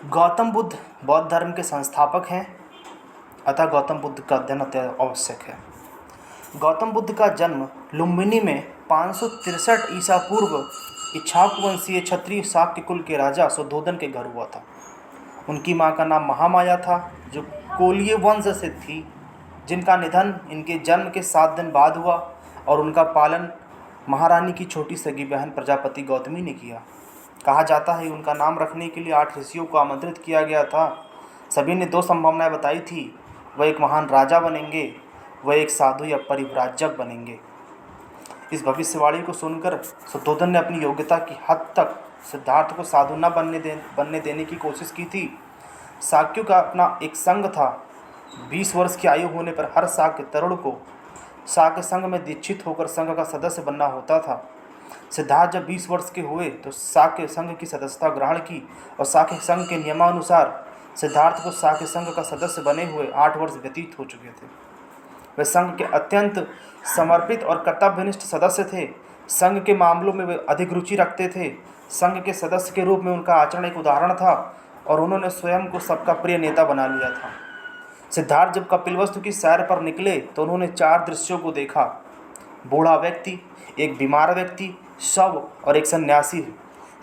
गौतम बुद्ध बौद्ध धर्म के संस्थापक हैं, अतः गौतम बुद्ध का अध्ययन अत्यंत आवश्यक है। गौतम बुद्ध का जन्म लुम्बिनी में 563 ईसा पूर्व इक्ष्वाकु वंशीय क्षत्रिय शाक्य कुल के राजा सुद्धोधन के घर हुआ था। उनकी मां का नाम महामाया था, जो कोलीय वंश से थी, जिनका निधन इनके जन्म के 7 दिन बाद हुआ और उनका पालन महारानी की छोटी सगी बहन प्रजापति गौतमी ने किया। कहा जाता है उनका नाम रखने के लिए 8 ऋषियों को आमंत्रित किया गया था। सभी ने 2 संभावनाएं बताई थी, वह एक महान राजा बनेंगे, वह एक साधु या परिव्राजक बनेंगे। इस भविष्यवाणी को सुनकर सुद्धोधन ने अपनी योग्यता की हद तक सिद्धार्थ को साधु न बनने देने की कोशिश की थी। शाक्यों का अपना एक संघ था। 20 वर्ष की आयु होने पर हर शाक्य तरुण को शाक्य संघ में दीक्षित होकर संघ का सदस्य बनना होता था। सिद्धार्थ जब 20 वर्ष के हुए तो शाक्य संघ की सदस्यता ग्रहण की और शाक्य संघ के नियमानुसार सिद्धार्थ को शाक्य संघ का सदस्य बने हुए 8 वर्ष व्यतीत हो चुके थे। वे संघ के अत्यंत समर्पित और कर्तव्यनिष्ठ सदस्य थे। संघ के मामलों में वे अधिक रुचि रखते थे। संघ के सदस्य के रूप में उनका आचरण एक उदाहरण था और उन्होंने स्वयं को सबका प्रिय नेता बना लिया था। सिद्धार्थ जब कपिलवस्तु की सैर पर निकले तो उन्होंने 4 दृश्यों को देखा। बूढ़ा व्यक्ति, एक बीमार व्यक्ति, शव और एक सन्यासी।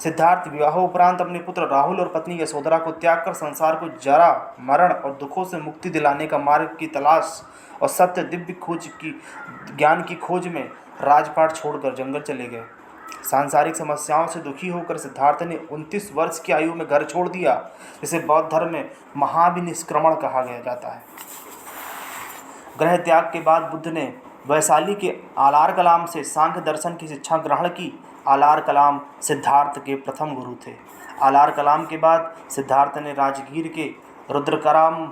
सिद्धार्थ विवाह उपरांत अपने पुत्र राहुल और पत्नी यशोधरा को त्याग कर संसार को जरा, मरण और दुखों से मुक्ति दिलाने का मार्ग की तलाश और सत्य दिव्य खोज की ज्ञान की खोज में राजपाट छोड़कर जंगल चले गए। सांसारिक समस्याओं से दुखी होकर सिद्धार्थ ने 29 वर्ष की आयु में घर छोड़ दिया, जिसे बौद्ध धर्म में महाविनिष्क्रमण कहा गया जाता है। गृह त्याग के बाद बुद्ध ने वैशाली के आलार कलाम से सांख्य दर्शन की शिक्षा ग्रहण की। आलार कलाम सिद्धार्थ के प्रथम गुरु थे। आलार कलाम के बाद सिद्धार्थ ने राजगीर के रुद्रकराम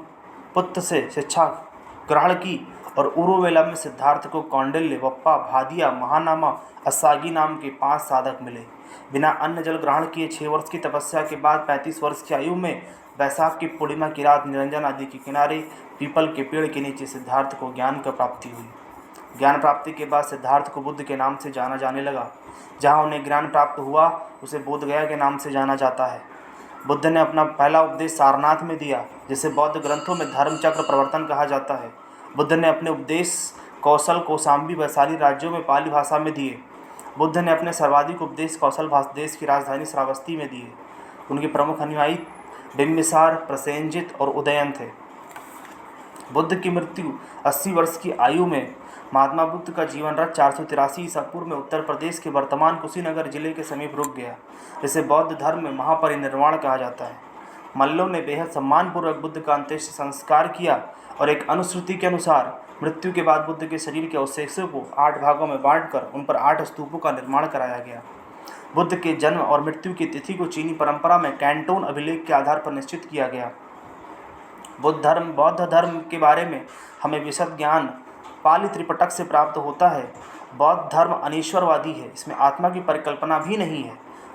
पुत्र से शिक्षा ग्रहण की और उरुवेला में सिद्धार्थ को कौंडिल्य, बप्पा, भादिया, महानामा, असागी नाम के 5 साधक मिले। बिना अन्न जल ग्रहण किए 6 वर्ष की तपस्या के बाद 35 वर्ष की आयु में वैशाख की पूर्णिमा की रात निरंजन नदी के किनारे पीपल के पेड़ के नीचे सिद्धार्थ को ज्ञान की प्राप्ति हुई। ज्ञान प्राप्ति के बाद सिद्धार्थ को बुद्ध के नाम से जाना जाने लगा। जहाँ उन्हें ज्ञान प्राप्त हुआ उसे बोधगया के नाम से जाना जाता है। बुद्ध ने अपना पहला उपदेश सारनाथ में दिया, जिसे बौद्ध ग्रंथों में धर्म चक्र प्रवर्तन कहा जाता है। बुद्ध ने अपने उपदेश कौशल कौशाम्बी वैशाली राज्यों में पाली भाषा में दिए। बुद्ध ने अपने सर्वाधिक उपदेश कौशल देश की राजधानी श्रावस्ती में दिए। उनके प्रमुख अनुयायी बिम्बिसार, प्रसेनजित और उदयन थे। बुद्ध की मृत्यु 80 वर्ष की आयु में महात्मा बुद्ध का जीवन रथ 483 ईसा पूर्व में उत्तर प्रदेश के वर्तमान कुशीनगर जिले के समीप रुक गया, जिसे बौद्ध धर्म में महापरिनिर्वाण कहा जाता है। मल्लों ने बेहद सम्मानपूर्वक बुद्ध का अंत्येष्टि संस्कार किया और एक अनुश्रुति के अनुसार मृत्यु के बाद बुद्ध के शरीर के अवशेषों को 8 भागों में बांटकर उन पर 8 स्तूपों का निर्माण कराया गया। बुद्ध के जन्म और मृत्यु की तिथि को चीनी परंपरा में कैंटोन अभिलेख के आधार पर निश्चित किया गया। बौद्ध धर्म के बारे में हमें विशद ज्ञान पाली त्रिपिटक से प्राप्त होता है। बौद्ध धर्म अनीश्वरवादी है, इसमें आत्मा की परिकल्पना भी नहीं है।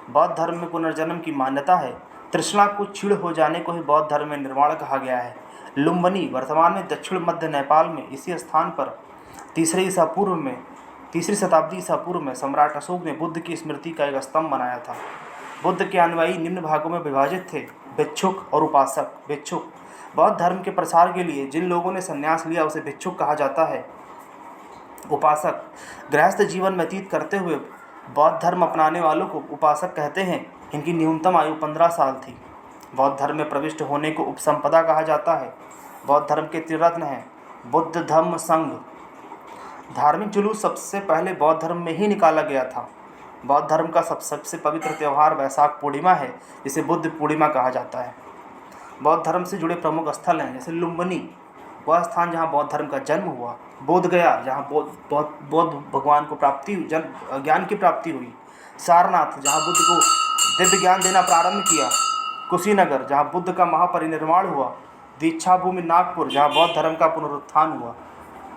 बौद्ध धर्म में पुनर्जन्म की मान्यता है। तृष्णा को क्षीण हो जाने को ही बौद्ध धर्म में निर्वाण कहा गया है। लुम्बिनी वर्तमान में दक्षिण मध्य नेपाल में इसी स्थान पर 3री शताब्दी ईसा पूर्व में सम्राट अशोक ने बुद्ध की स्मृति का एक स्तंभ बनाया था। बुद्ध के अनुयायी निम्न भागों में विभाजित थे: भिक्षुक और उपासक। भिक्षुक बौद्ध धर्म के प्रसार के लिए जिन लोगों ने संन्यास लिया उसे भिक्षुक कहा जाता है। उपासक गृहस्थ जीवन व्यतीत करते हुए बौद्ध धर्म अपनाने वालों को उपासक कहते हैं। इनकी न्यूनतम आयु 15 साल थी। बौद्ध धर्म में प्रविष्ट होने को उपसंपदा कहा जाता है। बौद्ध धर्म के त्रिरत्न हैं बुद्ध, धम्म, संघ। धार्मिक जुलूस सबसे पहले बौद्ध धर्म में ही निकाला गया था। बौद्ध धर्म का सबसे पवित्र त्यौहार वैशाख पूर्णिमा है, जिसे बुद्ध पूर्णिमा कहा जाता है। बौद्ध धर्म से जुड़े प्रमुख स्थल हैं, जैसे लुम्बिनी, वह स्थान जहाँ बौद्ध धर्म का जन्म हुआ। बोधगया, जहाँ बौद्ध भगवान को ज्ञान की प्राप्ति हुई। सारनाथ, जहाँ बुद्ध को दिव्य ज्ञान देना प्रारंभ किया। कुशीनगर, जहाँ बुद्ध का महापरिनिर्वाण हुआ। दीक्षा भूमि नागपुर, जहाँ बौद्ध धर्म का पुनरुत्थान हुआ।